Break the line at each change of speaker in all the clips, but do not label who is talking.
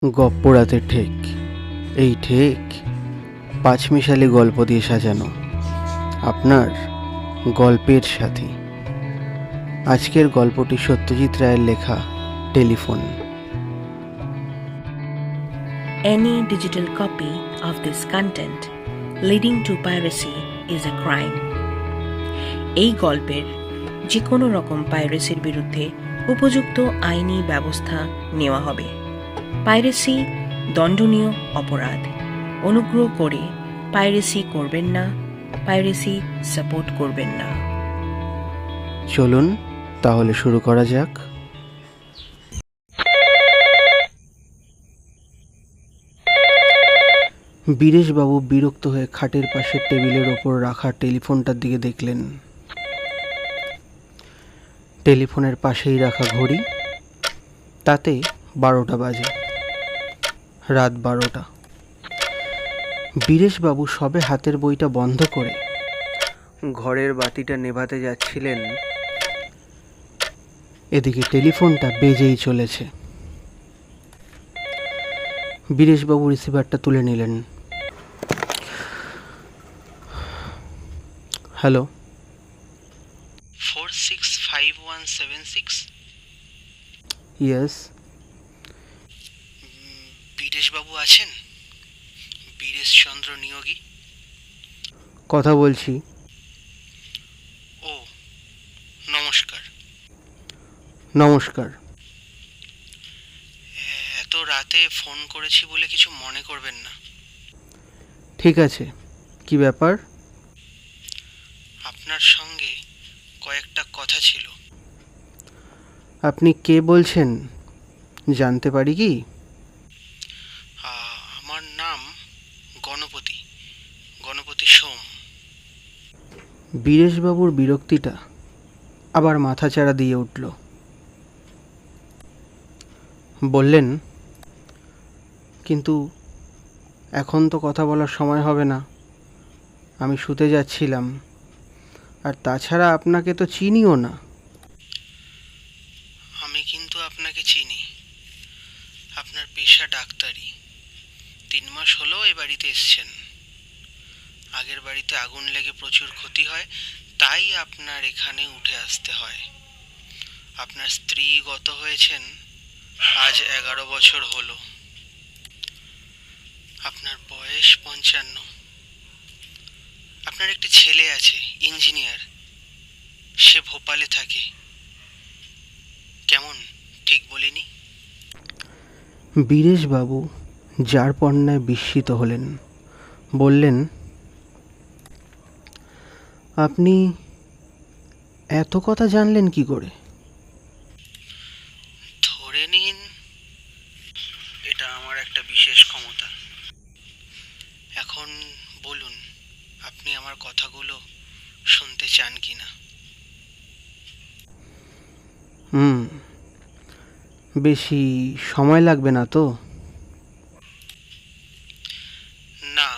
গপ্পরাতে ঠেক, এই ঠেক পাঁচমিশালি গল্প দিয়ে সাজানো আপনার গল্পের সাথী। আজকের গল্পটি সত্যজিৎ রায়ের লেখা telephone.
Any digital copy of this content leading to piracy is a crime. এই গল্পের যে কোনো রকম পাইরেসির বিরুদ্ধে উপযুক্ত আইনি ব্যবস্থা নেওয়া হবে। পাইরেসি দণ্ডনীয় অপরাধ। অনুগ্রহ করে পাইরেসি করবেন না, পাইরেসি সাপোর্ট করবেন না।
চলুন তাহলে শুরু করা যাক। বীরেশবাবু বিরক্ত হয়ে খাটের পাশে টেবিলের ওপর রাখা টেলিফোনটার দিকে দেখলেন। টেলিফোনের পাশেই রাখা ঘড়ি, তাতে 12টা বাজে, রাত 12টা। বীরেশবাবু সবে হাতের বইটা বন্ধ করে ঘরের বাতিটা নেভাতে যাচ্ছিলেন, এদিকে টেলিফোনটা বেজেই চলেছে। বীরেশবাবু রিসিভারটা তুলে নিলেন। হ্যালো, 465176। ইয়েস। বীরেশবাবু আছেন? বীরেশচন্দ্র নিয়োগী কথা বলছি। ও, নমস্কার। নমস্কার। এত রাতে ফোন করেছি বলে কিছু মনে করবেন না। ঠিক আছে, কি ব্যাপার? আপনার সঙ্গে কয়েকটা কথা ছিল। আপনি কে বলছেন জানতে পারি কি? আমার নাম গণপতি সোম। বীরেশবাবুর বিরক্তিটা আবার মাথাচাড়া দিয়ে উঠল। বললেন, কিন্তু এখন তো কথা বলার সময় হবে না, আমি শুতে যাচ্ছিলাম, আর তাছাড়া আপনাকে তো চিনিও না। আমি কিন্তু আপনাকে চিনি। আপনার পেশা ডাক্তারি। 3 মাস হলো এ বাড়িতে এসছেন। আগের বাড়িতে আগুন লেগে প্রচুর ক্ষতি হয়, তাই আপনার এখানে উঠে আসতে হয়। আপনার স্ত্রী গত হয়েছেন আজ 11 বছর হলো। আপনার বয়স 55। আপনার একটি ছেলে আছে, ইঞ্জিনিয়ার, সে ভোপালে থাকে। কেমন, ঠিক বলিনি? বীরেশবাবু যার পণ্যায় বিস্মিত হলেন। বললেন, আপনি এত কথা জানলেন কি করে? ধরে নিন এটা আমার একটা বিশেষ ক্ষমতা। এখন বলুন, আপনি আমার কথাগুলো শুনতে চান কি না? বেশি সময় লাগবে না তো? না,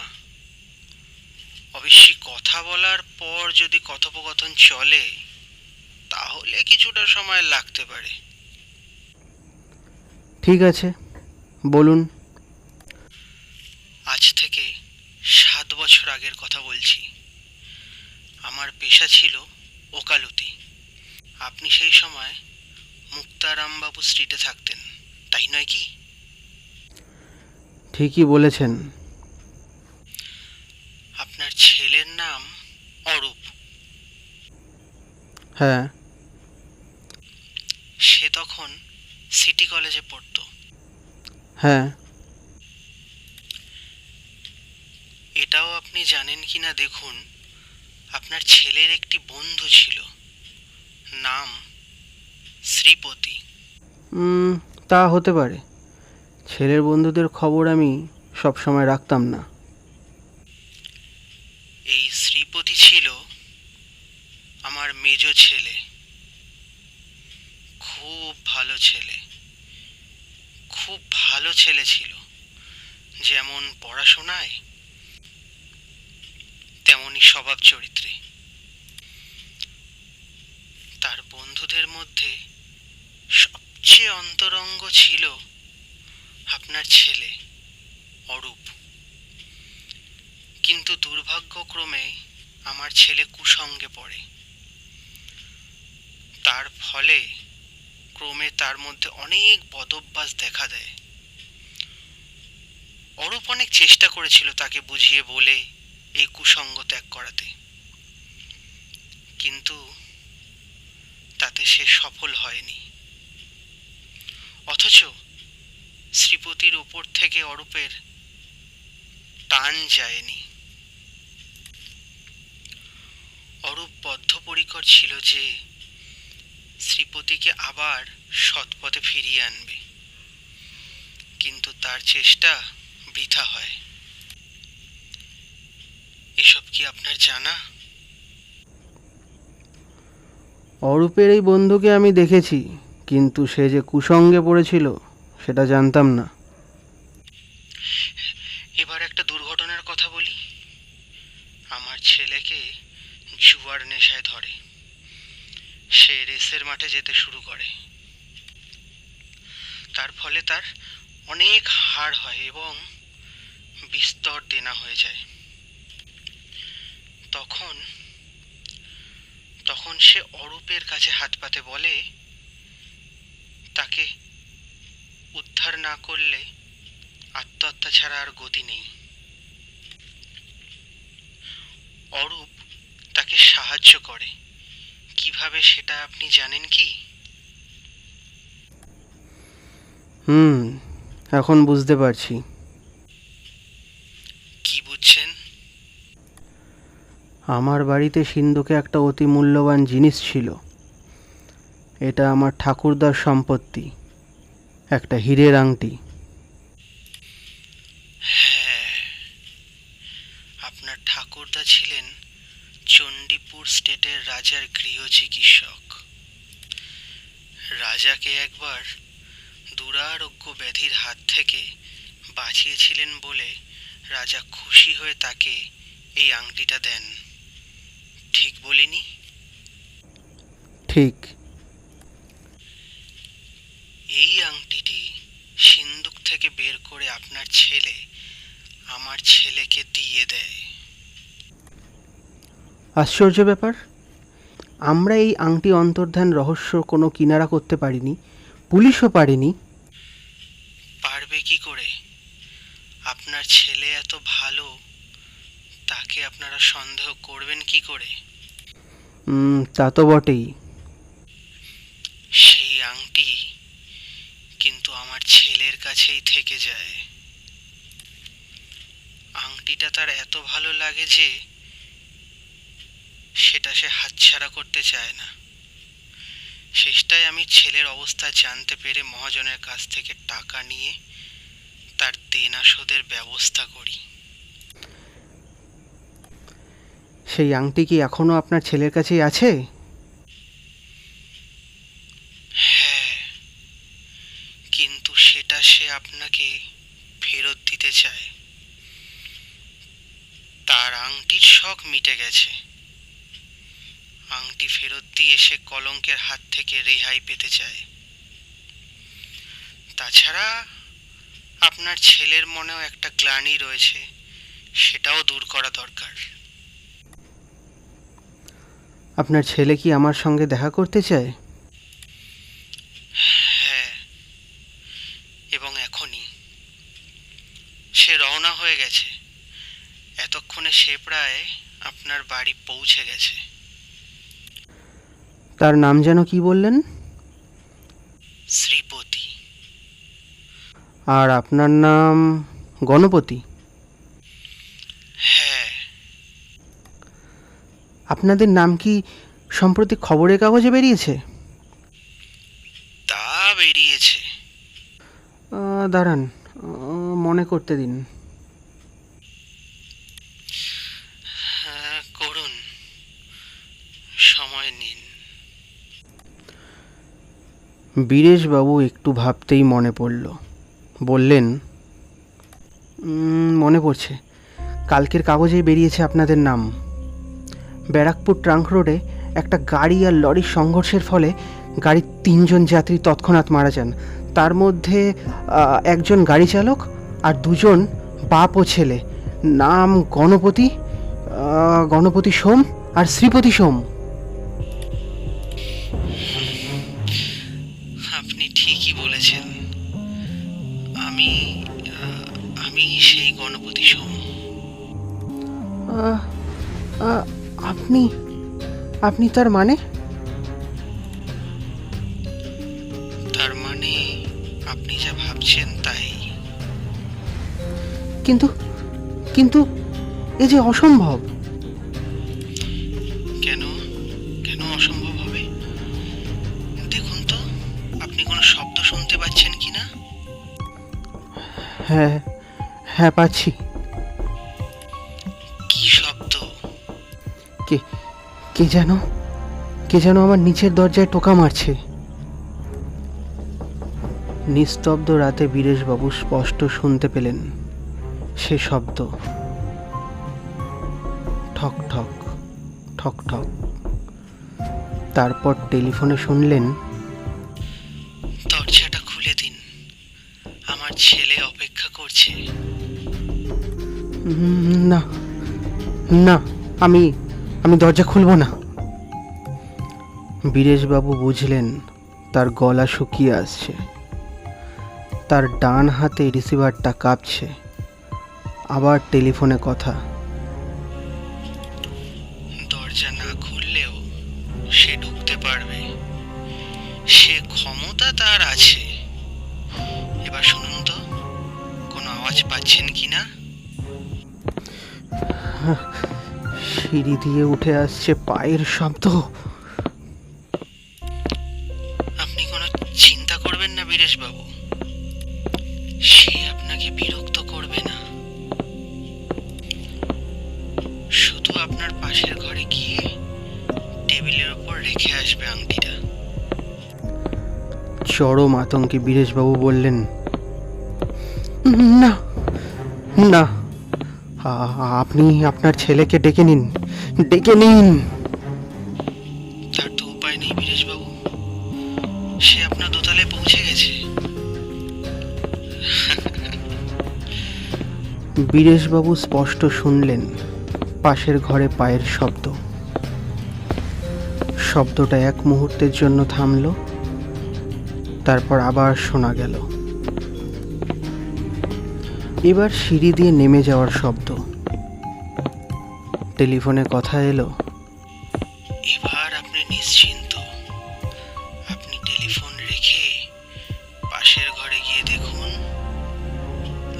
অবশ্যই কথা বলার পর যদি কথোপকথন চলে তাহলে কিছুটা সময় লাগতে পারে। ঠিক আছে, বলুন। আজ থেকে 7 বছর আগের কথা বলছি। আমার পেশা ছিল ওকালতি। আপনি সেই সময় মুক্তারামবাবু স্ট্রিটে থাকতেন, তাই নয় কি? ঠিকই বলেছেন। আপনার ছেলের নাম অরূপ। হ্যাঁ। সে তখন সিটি কলেজে পড়তো। হ্যাঁ। এটাও আপনি জানেন কি না দেখুন, আপনার ছেলের একটি বন্ধু ছিল, নাম শ্রীপতি। তা হতে পারে। ছেলের বন্ধুদের খবর আমি সব সময় রাখতাম না। এই শ্রীপতি ছিল আমার মেজ ছেলে। খুব ভালো ছেলে, খুব ভালো ছেলে ছিল। যেমন পড়াশোনায় তেমনই স্বভাব চরিত্রে। তার বন্ধুদের মধ্যে সবচেয়ে অন্তরঙ্গ ছিল আপনার ছেলে অরূপ। কিন্তু দুর্ভাগ্যক্রমে আমার ছেলে কুসঙ্গে পড়ে। তার ফলে ক্রমে তার মধ্যে অনেক বদভ্যাস দেখা দেয়। অরূপ অনেক চেষ্টা করেছিল তাকে বুঝিয়ে বলে এই কুসঙ্গ ত্যাগ করাতে, কিন্তু তাতে সে সফল হয়নি। অথচ শ্রীপতির ওপর থেকে অরূপের টান যায়নি। অরূপ বদ্ধপরিকর ছিল যে শ্রীপতিকে আবার সৎপথে ফিরিয়ে আনবে, কিন্তু তার চেষ্টা বৃথা হয়। এসব কি আপনার জানা?
অরূপের এই বন্ধুকে আমি দেখেছি, কিন্তু সে যে কুসঙ্গে পড়েছিল সেটা জানতাম না।
এবার একটা দুর্ঘটনার কথা বলি। আমার ছেলেকে জুয়ার নেশায় ধরে। সে রেসের মাঠে যেতে শুরু করে। তার ফলে তার অনেক হার হয় এবং বিস্তর দেনা হয়ে যায়। তখন সে অরূপের কাছে হাত পাতে বলে তাকে উদ্ধার না করলে আত্মহত্যা ছাড়া আর গতি নেই। অরূপ তাকে সাহায্য করে। কিভাবে সেটা আপনি জানেন কি?
এখন বুঝতে পারছি।
কি বুঝছেন?
আমার বাড়িতে সিন্ধুকে একটা অতি মূল্যবান জিনিস ছিল। এটা আমার ঠাকুরদার সম্পত্তি, একটা হীরের আংটি।
হ্যাঁ, আপনার ঠাকুরদা ছিলেন চণ্ডীপুর স্টেটের রাজার গৃহ চিকিৎসক। রাজাকে একবার দুরারোগ্য ব্যাধির হাত থেকে বাঁচিয়েছিলেন বলে রাজা খুশি হয়ে তাকে এই আংটিটা দেন। ঠিক বলিনি?
ঠিক।
এই আংটিটি সিন্দুক থেকে বের করে আপনার ছেলে আমার ছেলেকে দিয়ে দেয়।
আশ্চর্য ব্যাপার, আমরা এই আংটি অন্তর্ধান রহস্য কোনো কিনারা করতে পারিনি, পুলিশও পারেনি।
পারবে কি করে? আপনার ছেলে এত ভালো, তাকে আপনারা সন্দেহ করবেন কি করে?
তা তো বটেই।
সেই আংটি কিন্তু আমার ছেলের কাছেই থেকে যায়। আংটিটা তার এত ভালো লাগে যে সেটা সে হাতছাড়া করতে চায় না। শেষটায় আমি ছেলের অবস্থা জানতে পেরে মহাজনের কাছ থেকে টাকা নিয়ে তার দেনা শোধের ব্যবস্থা করি।
সেই আংটি কি এখনো আপনার ছেলের কাছেই আছে?
হ্যাঁ, কিন্তু সেটা সে আপনাকে ফেরত দিতে চায়। তার আংটির শখ মিটে গেছে। আংটি ফেরত দিয়ে সে কলঙ্কের হাত থেকে রেহাই পেতে চায়। তাছাড়া আপনার ছেলের মনেও একটা গ্লানি রয়েছে, সেটাও দূর করা দরকার।
আপনার ছেলে কি আমার সঙ্গে দেখা করতে চায়?
হ্যাঁ, এবং এখনই সে রওনা হয়ে গেছে। এতক্ষণে সে প্রায় আপনার বাড়ি পৌঁছে গেছে।
তার নাম যেন কি বললেন?
শ্রীপতি।
আর আপনার নাম গণপতি?
হ্যাঁ।
আপনাদের নাম কি সম্প্রতি খবরের কাগজে বেরিয়েছে?
তা বেরিয়েছে।
দাঁড়ান, মনে করতে দিন।
হ্যাঁ, করুন, সময় নিন।
বীরেশবাবু একটু ভাবতেই মনে পড়ল। বললেন, মনে পড়ছে, কালকের কাগজেই বেরিয়েছে আপনাদের নাম। ব্যারাকপুর ট্রাঙ্ক রোডে একটা গাড়ি আর লরির সংঘর্ষের ফলে গাড়ির 3 জন যাত্রী তৎক্ষণাৎ মারা যান। তার মধ্যে একজন গাড়ি চালক আর দুজন বাপ ও ছেলে, নাম গণপতি সোম আর শ্রীপতি সোম।
আপনি ঠিকই বলেছেন। আমি আমি সেই গণপতি সোম।
আপনি তার মানে?
তার মানে আপনি যা ভাবছেন তাই।
কিন্তু কিন্তু এ যে অসম্ভব।
কেন কেন অসম্ভব হবে? দেখুন তো, আপনি কোনো শব্দ শুনতে পাচ্ছেন কিনা?
হ্যাঁ হ্যাঁ, পাচ্ছি।
কি শব্দ?
কে যেন আমার নিচের দরজায় টোকা মারছে। নিস্তব্ধ রাতে বীরেশবাবু স্পষ্ট শুনতে পেলেন সে শব্দ। ঠক ঠক ঠক ঠক। তারপর টেলিফোনে শুনলেন,
দরজাটা খুলে দিন, আমার ছেলে অপেক্ষা করছে।
না না, আমি দরজা খুলব না। বীরেশবাবু বুঝলেন তার গলা শুকিয়ে আসছে। তার ডান হাতে রিসিভারটা কাঁপছে। আবার টেলিফোনে কথা।
দরজা না খুললেও সে ঢুকতে পারবে, সে ক্ষমতা তার আছে। এবার শুনুন তো, কোনো আওয়াজ পাচ্ছেন কিনা?
সিঁড়ি দিয়ে উঠে আসছে পায়ের শব্দ।
আপনি কোনো চিন্তা করবেন না বীরেশবাবু, সে আপনাকে বিরক্ত করবে না। শুধু আপনার পাশের ঘরে গিয়ে টেবিলের ওপর রেখে আসবে আংটিটা।
চরম আতঙ্কে বীরেশবাবু বললেন, না না, আপনি আপনার ছেলেকে ডেকে নিন।
তার তো উপায় নেই বীরেশবাবু, সে আপনার দোতলায় পৌঁছে গেছে।
বীরেশবাবু স্পষ্ট শুনলেন পাশের ঘরে পায়ের শব্দ। শব্দটা এক মুহূর্তের জন্য থামল, তারপর আবার শোনা গেল। এবার সিঁড়ি দিয়ে নেমে যাওয়ার শব্দ। টেলিফোনে কথা এলো,
এবার আপনি নিশ্চিন্ত। আপনি টেলিফোন রেখে পাশের ঘরে গিয়ে দেখুন।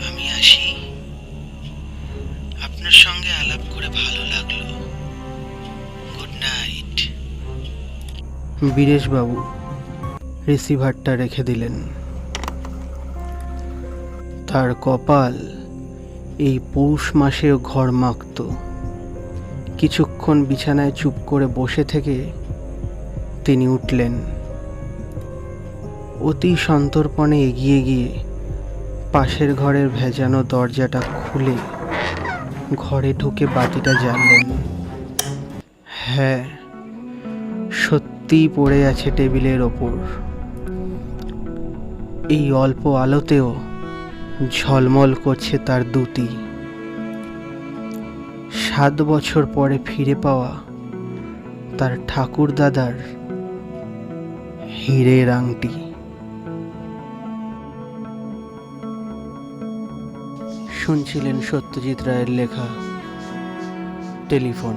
আমি আসি। আপনার সঙ্গে আলাপ করে ভালো লাগলো। Good night.
বীরেশবাবু রিসিভারটা রেখে দিলেন। তার কপাল এই পৌষ মাসেও ঘর্মাক্ত। কিছুক্ষণ বিছানায় চুপ করে বসে থেকে তিনি উঠলেন। অতি সন্তর্পণে এগিয়ে গিয়ে পাশের ঘরের ভেজানো দরজাটা খুলে ঘরে ঢুকে বাতিটা জ্বাললেন। হ্যাঁ, সত্যিই পড়ে আছে টেবিলের ওপর। এই অল্প আলোতেও ঝলমল করছে তার দুটি। 7 বছর পরে ফিরে পাওয়া তার ঠাকুরদাদার হীরের আংটি। শুনছিলেন সত্যজিৎ রায়ের লেখা টেলিফোন।